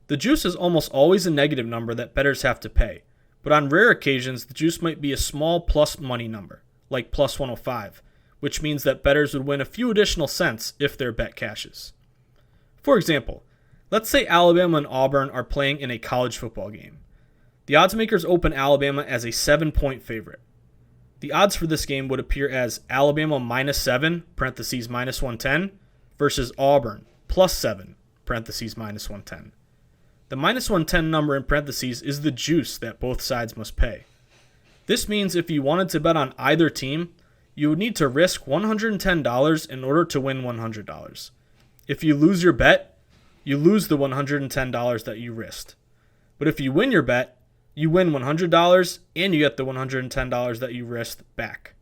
The juice is almost always a negative number that bettors have to pay, but on rare occasions the juice might be a small plus money number, like plus 105, which means that bettors would win a few additional cents if their bet cashes. For example, let's say Alabama and Auburn are playing in a college football game. The oddsmakers open Alabama as a 7-point favorite. The odds for this game would appear as Alabama minus 7, parentheses minus 110, versus Auburn plus 7, parentheses minus 110. The minus 110 number in parentheses is the juice that both sides must pay. This means if you wanted to bet on either team, you would need to risk $110 in order to win $100. If you lose your bet, you lose the $110 that you risked. But if you win your bet, you win $100 and you get the $110 that you risked back.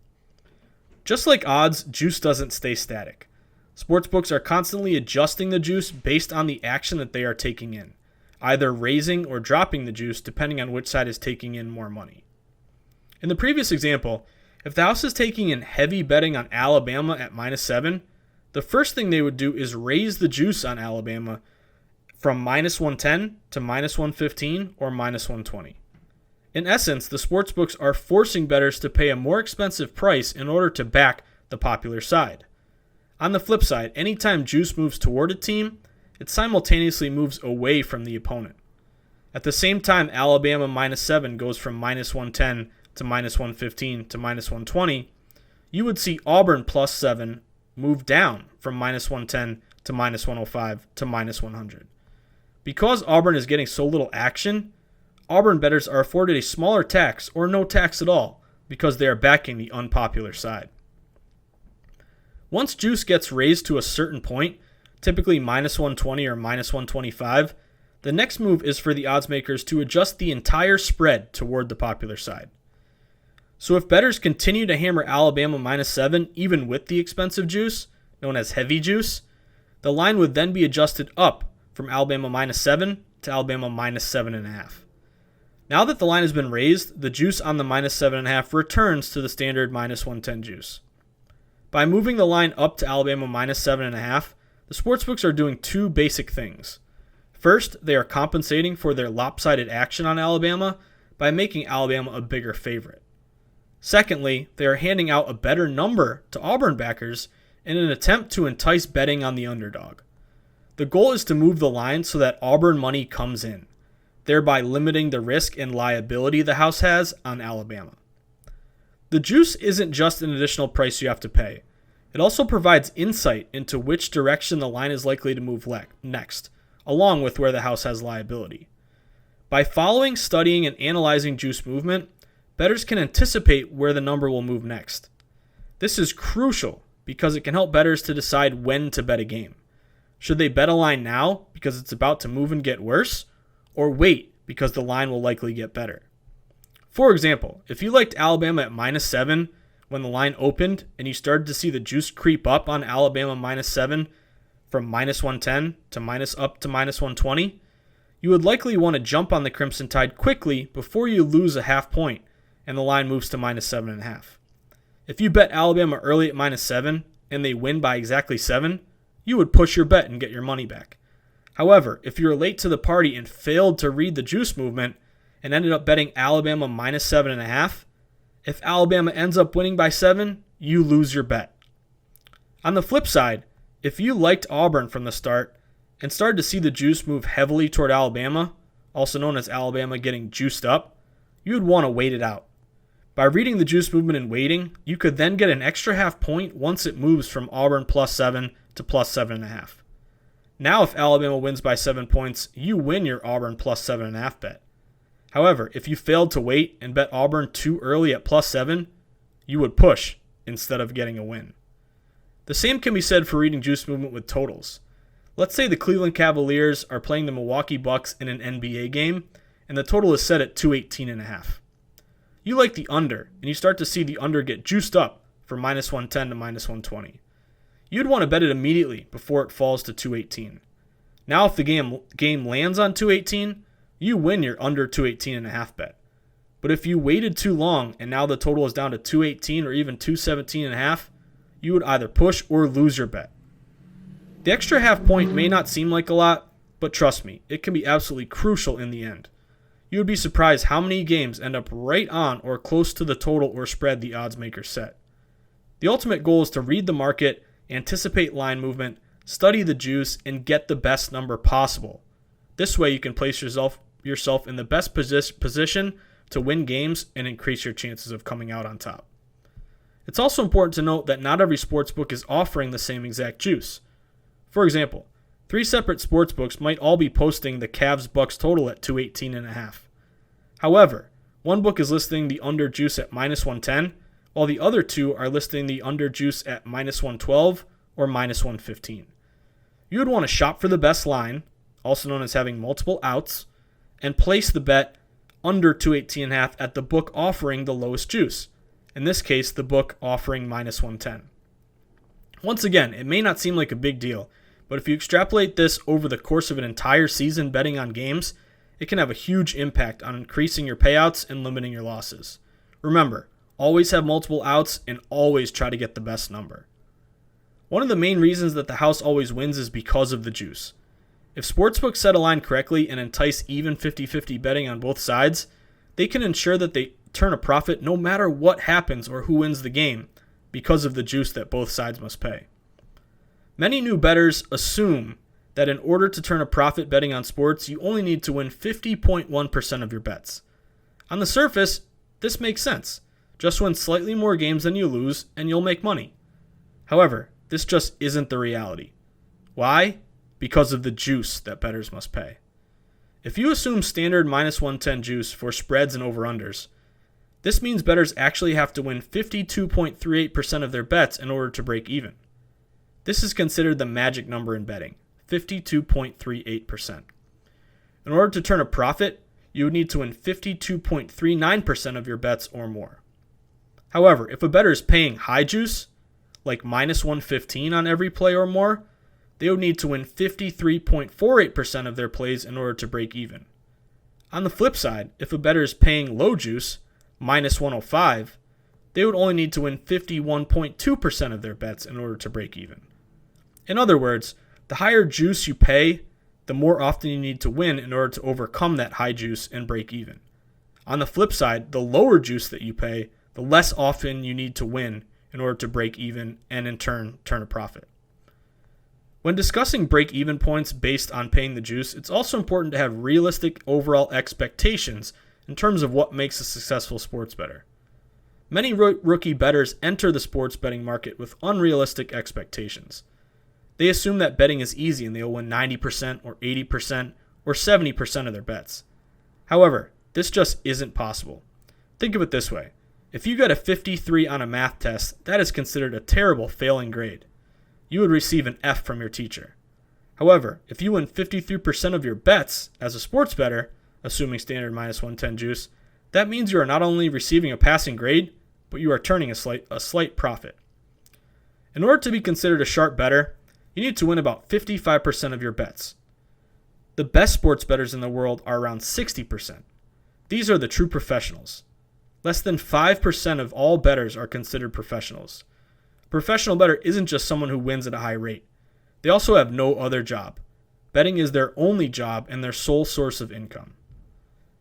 Just like odds, juice doesn't stay static. Sportsbooks are constantly adjusting the juice based on the action that they are taking in, either raising or dropping the juice depending on which side is taking in more money. In the previous example, if the house is taking in heavy betting on Alabama at minus 7, the first thing they would do is raise the juice on Alabama from minus 110 to minus 115 or minus 120. In essence, the sportsbooks are forcing bettors to pay a more expensive price in order to back the popular side. On the flip side, anytime juice moves toward a team, it simultaneously moves away from the opponent. At the same time, Alabama minus 7 goes from minus 110 to minus 115 to minus 120, you would see Auburn plus 7 move down from minus 110 to minus 105 to minus 100. Because Auburn is getting so little action, Auburn bettors are afforded a smaller tax or no tax at all because they are backing the unpopular side. Once juice gets raised to a certain point, typically minus 120 or minus 125, the next move is for the oddsmakers to adjust the entire spread toward the popular side. So if bettors continue to hammer Alabama minus 7 even with the expensive juice, known as heavy juice, the line would then be adjusted up from Alabama minus 7 to Alabama minus 7.5. Now that the line has been raised, the juice on the minus 7.5 returns to the standard minus 110 juice. By moving the line up to Alabama minus 7.5, the sportsbooks are doing two basic things. First, they are compensating for their lopsided action on Alabama by making Alabama a bigger favorite. Secondly, they are handing out a better number to Auburn backers in an attempt to entice betting on the underdog. The goal is to move the line so that Auburn money comes in, thereby limiting the risk and liability the house has on Alabama. The juice isn't just an additional price you have to pay. It also provides insight into which direction the line is likely to move next, along with where the house has liability. By following, studying, and analyzing juice movement, bettors can anticipate where the number will move next. This is crucial because it can help bettors to decide when to bet a game. Should they bet a line now because it's about to move and get worse, or wait because the line will likely get better? For example, if you liked Alabama at minus 7 when the line opened and you started to see the juice creep up on Alabama minus 7 from minus 110 to minus 120, you would likely want to jump on the Crimson Tide quickly before you lose a half point and the line moves to minus 7.5. If you bet Alabama early at minus 7 and they win by exactly 7, you would push your bet and get your money back. However, if you were late to the party and failed to read the juice movement and ended up betting Alabama minus 7.5, If Alabama ends up winning by 7, you lose your bet. On the flip side, if you liked Auburn from the start and started to see the juice move heavily toward Alabama, also known as Alabama getting juiced up, you would want to wait it out. By reading the juice movement and waiting, you could then get an extra half point once it moves from Auburn plus 7 to plus 7.5. Now if Alabama wins by 7 points, you win your Auburn plus 7.5 bet. However, if you failed to wait and bet Auburn too early at plus 7, you would push instead of getting a win. The same can be said for reading juice movement with totals. Let's say the Cleveland Cavaliers are playing the Milwaukee Bucks in an NBA game, and the total is set at 218.5. You like the under, and you start to see the under get juiced up from minus 110 to minus 120. You'd want to bet it immediately before it falls to 218. Now if the game lands on 218, you win your under 218.5 bet. But if you waited too long and now the total is down to 218 or even 217.5, you would either push or lose your bet. The extra half point may not seem like a lot, but trust me, it can be absolutely crucial in the end. You would be surprised how many games end up right on or close to the total or spread the odds makers set. The ultimate goal is to read the market, anticipate line movement, study the juice, and get the best number possible. This way you can place yourself in the best position to win games and increase your chances of coming out on top. It's also important to note that not every sportsbook is offering the same exact juice. For example, 3 separate sportsbooks might all be posting the Cavs-Bucks total at 218.5. However, one book is listing the under juice at minus 110, while the other 2 are listing the under juice at minus 112 or minus 115. You would want to shop for the best line, also known as having multiple outs, and place the bet under 218.5 at the book offering the lowest juice, in this case the book offering minus 110. Once again, it may not seem like a big deal, but if you extrapolate this over the course of an entire season betting on games, it can have a huge impact on increasing your payouts and limiting your losses. Remember, always have multiple outs and always try to get the best number. One of the main reasons that the house always wins is because of the juice. If sportsbooks set a line correctly and entice even 50-50 betting on both sides, they can ensure that they turn a profit no matter what happens or who wins the game because of the juice that both sides must pay. Many new bettors assume that in order to turn a profit betting on sports, you only need to win 50.1% of your bets. On the surface, this makes sense. Just win slightly more games than you lose and you'll make money. However, this just isn't the reality. Why? Because of the juice that bettors must pay. If you assume standard minus 110 juice for spreads and over-unders, this means bettors actually have to win 52.38% of their bets in order to break even. This is considered the magic number in betting, 52.38%. In order to turn a profit, you would need to win 52.39% of your bets or more. However, if a bettor is paying high juice, like minus 115 on every play or more, they would need to win 53.48% of their plays in order to break even. On the flip side, if a bettor is paying low juice, minus 105, they would only need to win 51.2% of their bets in order to break even. In other words, the higher juice you pay, the more often you need to win in order to overcome that high juice and break even. On the flip side, the lower juice that you pay, the less often you need to win in order to break even and in turn turn a profit. When discussing break-even points based on paying the juice, it's also important to have realistic overall expectations in terms of what makes a successful sports bettor. Many rookie bettors enter the sports betting market with unrealistic expectations. They assume that betting is easy and they will win 90% or 80% or 70% of their bets. However, this just isn't possible. Think of it this way. If you get a 53 on a math test, that is considered a terrible failing grade. You would receive an F from your teacher. However, if you win 53% of your bets as a sports bettor, assuming standard minus 110 juice, that means you are not only receiving a passing grade, but you are turning a slight profit. In order to be considered a sharp bettor, you need to win about 55% of your bets. The best sports bettors in the world are around 60%. These are the true professionals. Less than 5% of all bettors are considered professionals. A professional bettor isn't just someone who wins at a high rate. They also have no other job. Betting is their only job and their sole source of income.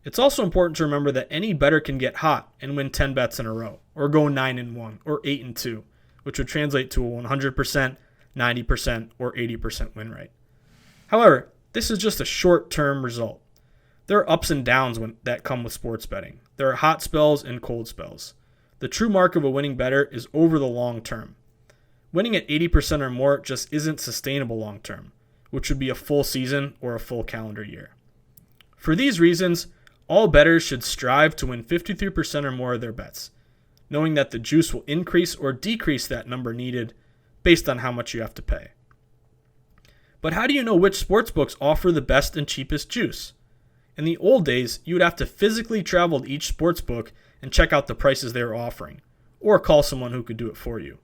It's also important to remember that any bettor can get hot and win 10 bets in a row, or go 9-1, or 8-2, which would translate to a 100%, 90%, or 80% win rate. However, this is just a short-term result. There are ups and downs that come with sports betting. There are hot spells and cold spells. The true mark of a winning bettor is over the long term. Winning at 80% or more just isn't sustainable long term, which would be a full season or a full calendar year. For these reasons, all bettors should strive to win 53% or more of their bets, knowing that the juice will increase or decrease that number needed based on how much you have to pay. But how do you know which sportsbooks offer the best and cheapest juice? In the old days, you would have to physically travel to each sportsbook and check out the prices they were offering, or call someone who could do it for you.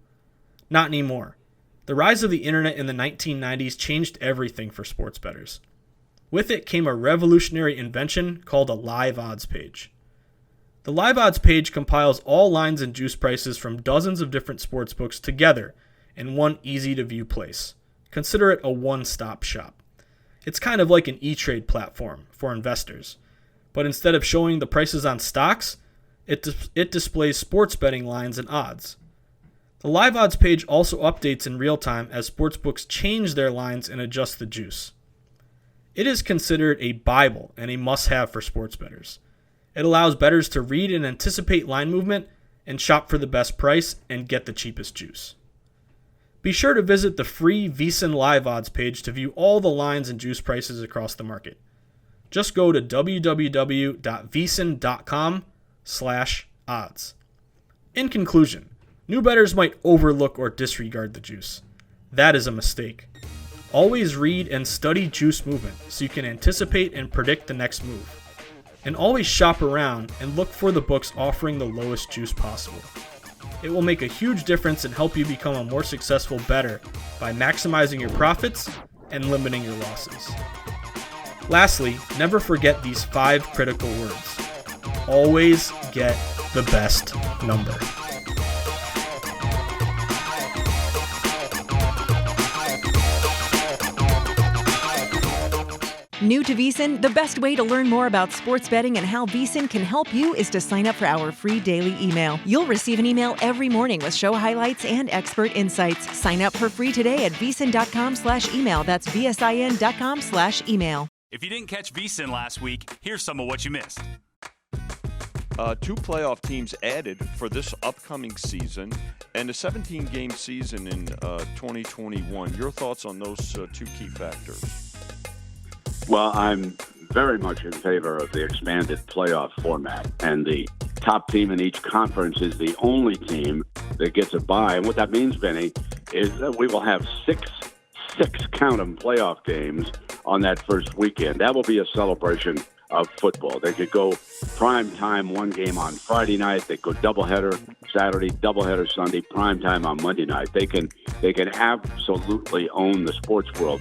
Not anymore. The rise of the internet in the 1990s changed everything for sports bettors. With it came a revolutionary invention called a live odds page. The live odds page compiles all lines and juice prices from dozens of different sportsbooks together in one easy-to-view place. Consider it a one-stop shop. It's kind of like an e-trade platform for investors, but instead of showing the prices on stocks, it displays sports betting lines and odds. The live odds page also updates in real time as sportsbooks change their lines and adjust the juice. It is considered a Bible and a must-have for sports bettors. It allows bettors to read and anticipate line movement and shop for the best price and get the cheapest juice. Be sure to visit the free VSiN live odds page to view all the lines and juice prices across the market. Just go to www.vsin.com/odds. In conclusion, new bettors might overlook or disregard the juice. That is a mistake. Always read and study juice movement so you can anticipate and predict the next move. And always shop around and look for the books offering the lowest juice possible. It will make a huge difference and help you become a more successful bettor by maximizing your profits and limiting your losses. Lastly, never forget these 5 critical words. Always get the best number. New to VSiN, the best way to learn more about sports betting and how VSiN can help you is to sign up for our free daily email. You'll receive an email every morning with show highlights and expert insights. Sign up for free today at vsin.com/email. That's vsin.com/email. If you didn't catch VSiN last week, here's some of what you missed. 2 playoff teams added for this upcoming season and a 17-game season in 2021. Your thoughts on those 2 key factors? Well, I'm very much in favor of the expanded playoff format, and the top team in each conference is the only team that gets a bye. And what that means, Benny, is that we will have six count 'em playoff games on that first weekend. That will be a celebration of football. They could go prime time, one game on Friday night. They go doubleheader Saturday, doubleheader Sunday, prime time on Monday night. They can absolutely own the sports world.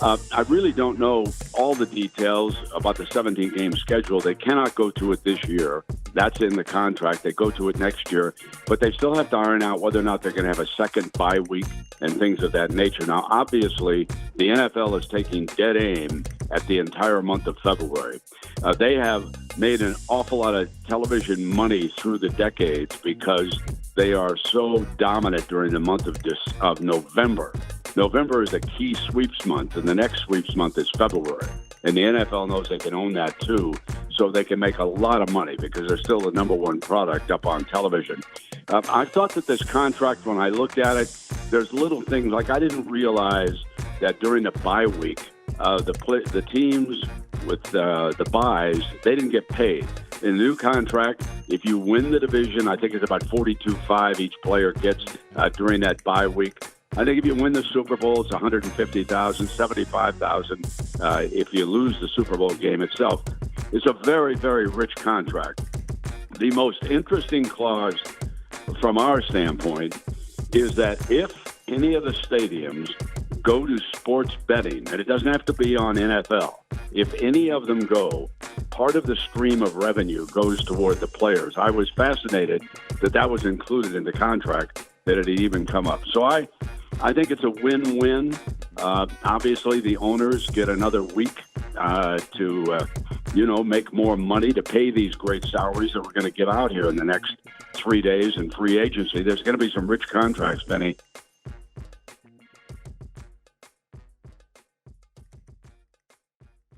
I really don't know all the details about the 17-game schedule. They cannot go to it this year. That's in the contract. They go to it next year. But they still have to iron out whether or not they're going to have a second bye week and things of that nature. Now, obviously, the NFL is taking dead aim at the entire month of February. They have made an awful lot of television money through the decades because they are so dominant during the month of November. November is a key sweeps month, and the next sweeps month is February. And the NFL knows they can own that too, so they can make a lot of money because they're still the number one product up on television. I thought that this contract, when I looked at it, there's little things like I didn't realize that during the bye week, the teams with the buys, they didn't get paid. In the new contract, if you win the division, I think it's about $42,500 each player gets during that bye week. I think if you win the Super Bowl, it's $150,000, $75,000. If you lose the Super Bowl game itself, it's a very, very rich contract. The most interesting clause from our standpoint is that if any of the stadiums go to sports betting, and it doesn't have to be on NFL, if any of them go, part of the stream of revenue goes toward the players. I was fascinated that was included in the contract, that it had even come up. So I think it's a win-win. Obviously, the owners get another week to make more money to pay these great salaries that we're going to give out here in the next 3 days in free agency. There's going to be some rich contracts, Benny,